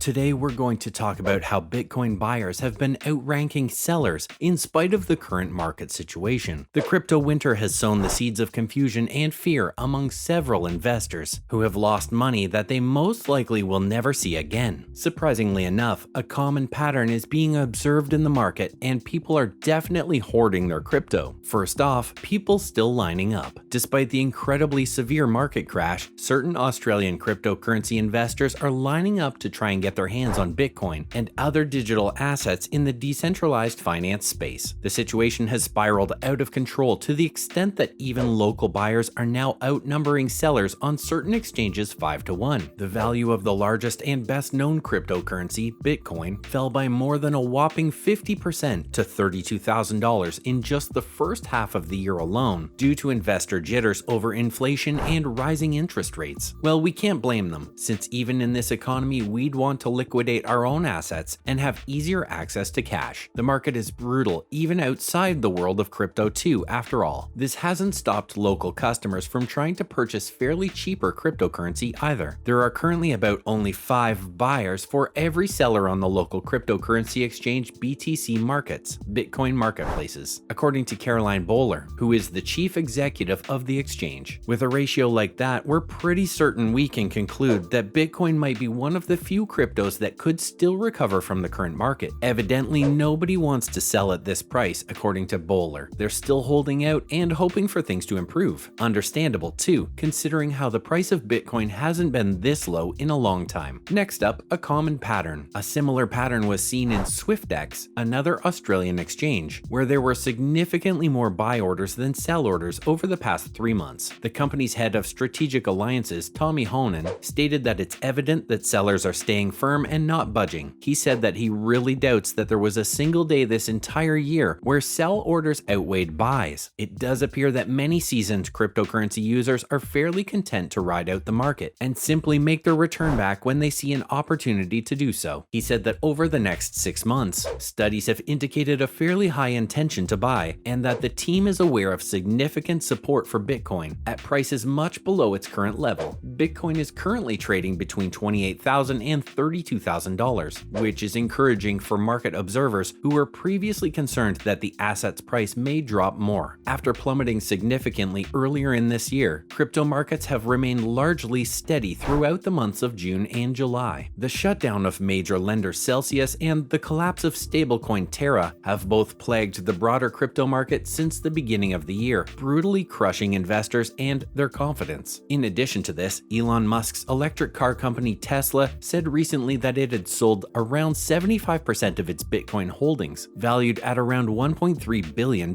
Today we're going to talk about how Bitcoin buyers have been outranking sellers in spite of the current market situation. The crypto winter has sown the seeds of confusion and fear among several investors who have lost money that they most likely will never see again. Surprisingly enough, a common pattern is being observed in the market and people are definitely hoarding their crypto. First off, people still lining up. Despite the incredibly severe market crash, certain Australian cryptocurrency investors are lining up to try and get their hands on Bitcoin and other digital assets in the decentralized finance space. The situation has spiraled out of control to the extent that even local buyers are now outnumbering sellers on certain exchanges 5-1. The value of the largest and best known cryptocurrency, Bitcoin, fell by more than a whopping 50% to $32,000 in just the first half of the year alone, due to investor jitters over inflation and rising interest rates. Well, we can't blame them, since even in this economy we'd want to liquidate our own assets and have easier access to cash. The market is brutal even outside the world of crypto too, after all. This hasn't stopped local customers from trying to purchase fairly cheaper cryptocurrency either. There are currently about only 5 buyers for every seller on the local cryptocurrency exchange BTCMarkets, Bitcoin marketplaces, according to Caroline Bowler, who is the chief executive of the exchange. With a ratio like that, we're pretty certain we can conclude that Bitcoin might be one of the few cryptos that could still recover from the current market. Evidently, nobody wants to sell at this price, according to Bowler. They're still holding out and hoping for things to improve. Understandable too, considering how the price of Bitcoin hasn't been this low in a long time. Next up, a common pattern. A similar pattern was seen in SwiftX, another Australian exchange, where there were significantly more buy orders than sell orders over the past 3 months. The company's head of strategic alliances, Tommy Honan, stated that it's evident that sellers are staying firm and not budging. He said that he really doubts that there was a single day this entire year where sell orders outweighed buys. It does appear that many seasoned cryptocurrency users are fairly content to ride out the market and simply make their return back when they see an opportunity to do so. He said that over the next 6 months, studies have indicated a fairly high intention to buy and that the team is aware of significant support for Bitcoin at prices much below its current level. Bitcoin is currently trading between $28,000 and $32,000, which is encouraging for market observers who were previously concerned that the asset's price may drop more. After plummeting significantly earlier in this year, crypto markets have remained largely steady throughout the months of June and July. The shutdown of major lender Celsius and the collapse of stablecoin Terra have both plagued the broader crypto market since the beginning of the year, brutally crushing investors and their confidence. In addition to this, Elon Musk's electric car company Tesla said recently that it had sold around 75% of its Bitcoin holdings, valued at around $1.3 billion,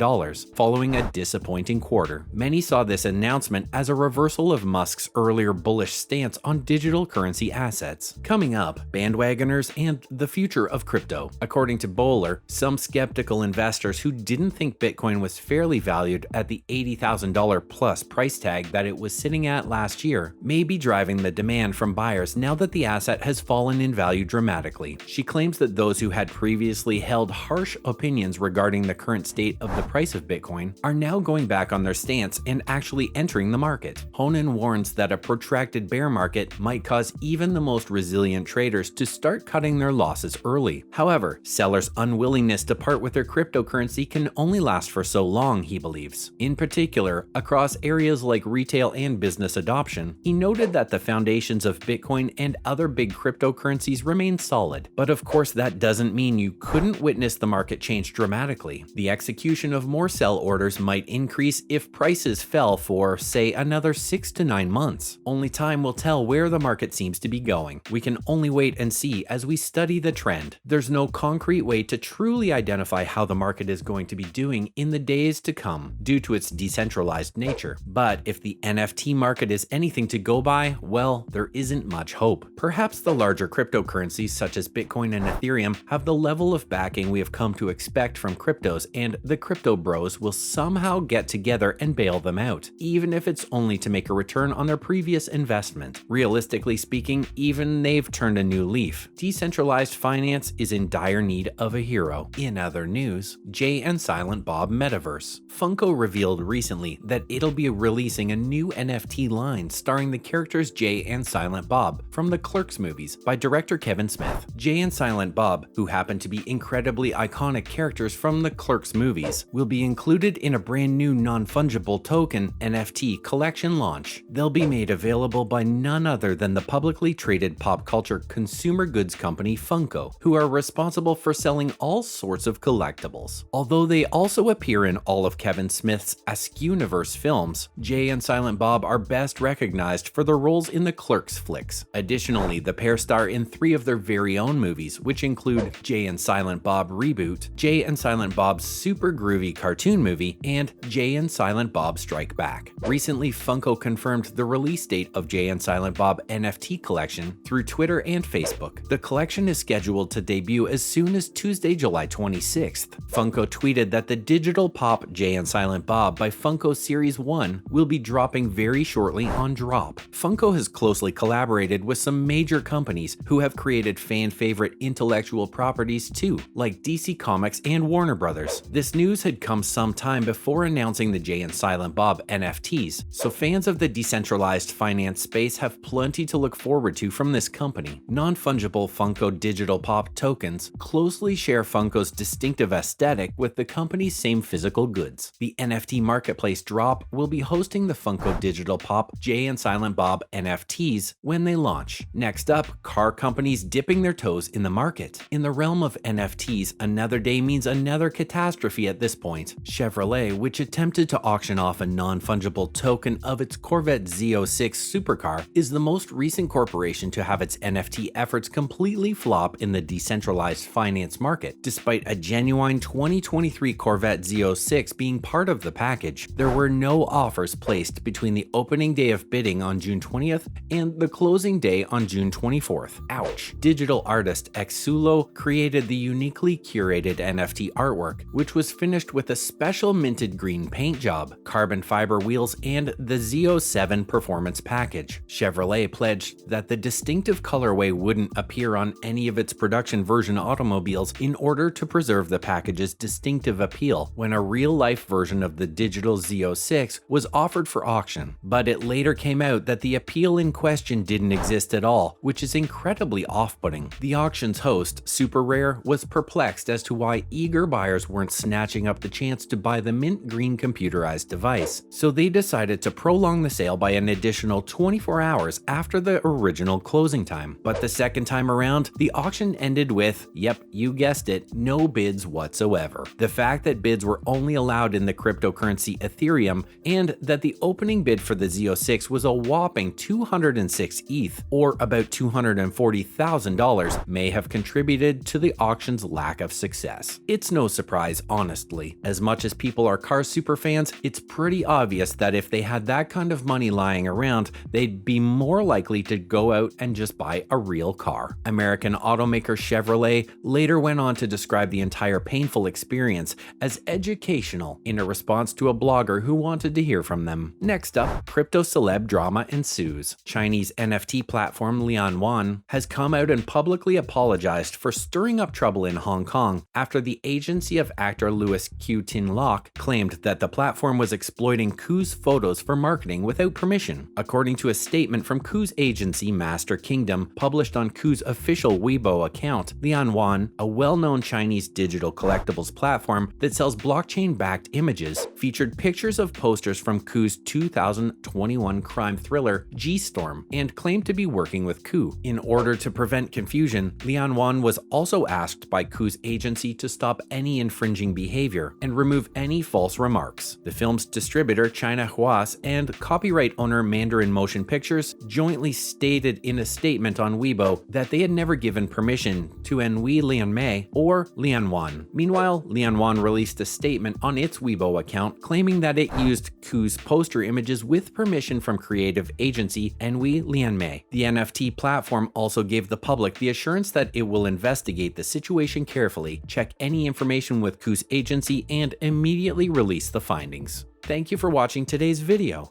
following a disappointing quarter. Many saw this announcement as a reversal of Musk's earlier bullish stance on digital currency assets. Coming up, bandwagoners and the future of crypto. According to Bowler, some skeptical investors who didn't think Bitcoin was fairly valued at the $80,000 plus price tag that it was sitting at last year may be driving the demand from buyers now that the asset has fallen in value dramatically. She claims that those who had previously held harsh opinions regarding the current state of the price of Bitcoin are now going back on their stance and actually entering the market. Honan warns that a protracted bear market might cause even the most resilient traders to start cutting their losses early. However, sellers' unwillingness to part with their cryptocurrency can only last for so long, he believes. In particular, across areas like retail and business adoption, he noted that the foundations of Bitcoin and other big cryptocurrencies remain solid. But of course, that doesn't mean you couldn't witness the market change dramatically. The execution of more sell orders might increase if prices fell for, say, another 6 to 9 months. Only time will tell where the market seems to be going. We can only wait and see as we study the trend. There's no concrete way to truly identify how the market is going to be doing in the days to come due to its decentralized nature. But if the NFT market is anything to go by, well, there isn't much hope. Perhaps the larger cryptocurrencies such as Bitcoin and Ethereum have the level of backing we have come to expect from cryptos, and the crypto bros will somehow get together and bail them out, even if it's only to make a return on their previous investment. Realistically speaking, even they've turned a new leaf. Decentralized finance is in dire need of a hero. In other news, Jay and Silent Bob Metaverse. Funko revealed recently that it'll be releasing a new NFT line starring the characters Jay and Silent Bob from the Clerks movies by by director Kevin Smith. Jay and Silent Bob, who happen to be incredibly iconic characters from the Clerks movies, will be included in a brand new non-fungible token NFT collection launch. They'll be made available by none other than the publicly traded pop culture consumer goods company Funko, who are responsible for selling all sorts of collectibles. Although they also appear in all of Kevin Smith's Askewniverse films, Jay and Silent Bob are best recognized for their roles in the Clerks flicks. Additionally, the pair star in 3 of their very own movies, which include Jay and Silent Bob Reboot, Jay and Silent Bob's super groovy cartoon movie, and Jay and Silent Bob Strike Back. Recently, Funko confirmed the release date of Jay and Silent Bob NFT collection through Twitter and Facebook. The collection is scheduled to debut as soon as Tuesday, July 26th. Funko tweeted that the digital pop Jay and Silent Bob by Funko Series 1 will be dropping very shortly on Drop. Funko has closely collaborated with some major companies who have created fan-favorite intellectual properties too, like DC Comics and Warner Brothers. This news had come some time before announcing the Jay and Silent Bob NFTs, so fans of the decentralized finance space have plenty to look forward to from this company. Non-fungible Funko digital pop tokens closely share Funko's distinctive aesthetic with the company's same physical goods. The NFT marketplace Drop will be hosting the Funko digital pop Jay and Silent Bob NFTs when they launch. Next up, car companies dipping their toes in the market. In the realm of NFTs, another day means another catastrophe at this point. Chevrolet, which attempted to auction off a non-fungible token of its Corvette Z06 supercar, is the most recent corporation to have its NFT efforts completely flop in the decentralized finance market. Despite a genuine 2023 Corvette Z06 being part of the package, there were no offers placed between the opening day of bidding on June 20th and the closing day on June 24th. Ouch. Digital artist Exulo created the uniquely curated NFT artwork, which was finished with a special minted green paint job, carbon fiber wheels, and the Z07 performance package. Chevrolet pledged that the distinctive colorway wouldn't appear on any of its production version automobiles in order to preserve the package's distinctive appeal when a real-life version of the digital Z06 was offered for auction. But it later came out that the appeal in question didn't exist at all, which is incredibly off-putting. The auction's host, Super Rare, was perplexed as to why eager buyers weren't snatching up the chance to buy the mint green computerized device, so they decided to prolong the sale by an additional 24 hours after the original closing time. But the second time around, the auction ended with, yep, you guessed it, no bids whatsoever. The fact that bids were only allowed in the cryptocurrency Ethereum, and that the opening bid for the Z06 was a whopping 206 ETH, or about $240,000, may have contributed to the auction's lack of success. It's no surprise, honestly. As much as people are car superfans, it's pretty obvious that if they had that kind of money lying around, they'd be more likely to go out and just buy a real car. American automaker Chevrolet later went on to describe the entire painful experience as educational in a response to a blogger who wanted to hear from them. Next up, crypto celeb drama ensues. Chinese NFT platform Lianwan has come out and publicly apologized for stirring up trouble in Hong Kong after the agency of actor Louis Q Tin Lock claimed that the platform was exploiting Ku's photos for marketing without permission. According to a statement from Ku's agency Master Kingdom published on Ku's official Weibo account, Lianwan, a well-known Chinese digital collectibles platform that sells blockchain-backed images, featured pictures of posters from Ku's 2021 crime thriller G-Storm and claimed to be working with Ku. In order to prevent confusion, Lianwan was also asked by Ku's agency to stop any infringing behavior and remove any false remarks. The film's distributor China Huas and copyright owner Mandarin Motion Pictures jointly stated in a statement on Weibo that they had never given permission to Enui Lianmei or Lianwan. Meanwhile, Lianwan released a statement on its Weibo account claiming that it used Ku's poster images with permission from creative agency Enui Lianmei. The NFT platform also gave the public the assurance that it will investigate the situation carefully, check any information with Ku's agency, and immediately release the findings. Thank you for watching today's video.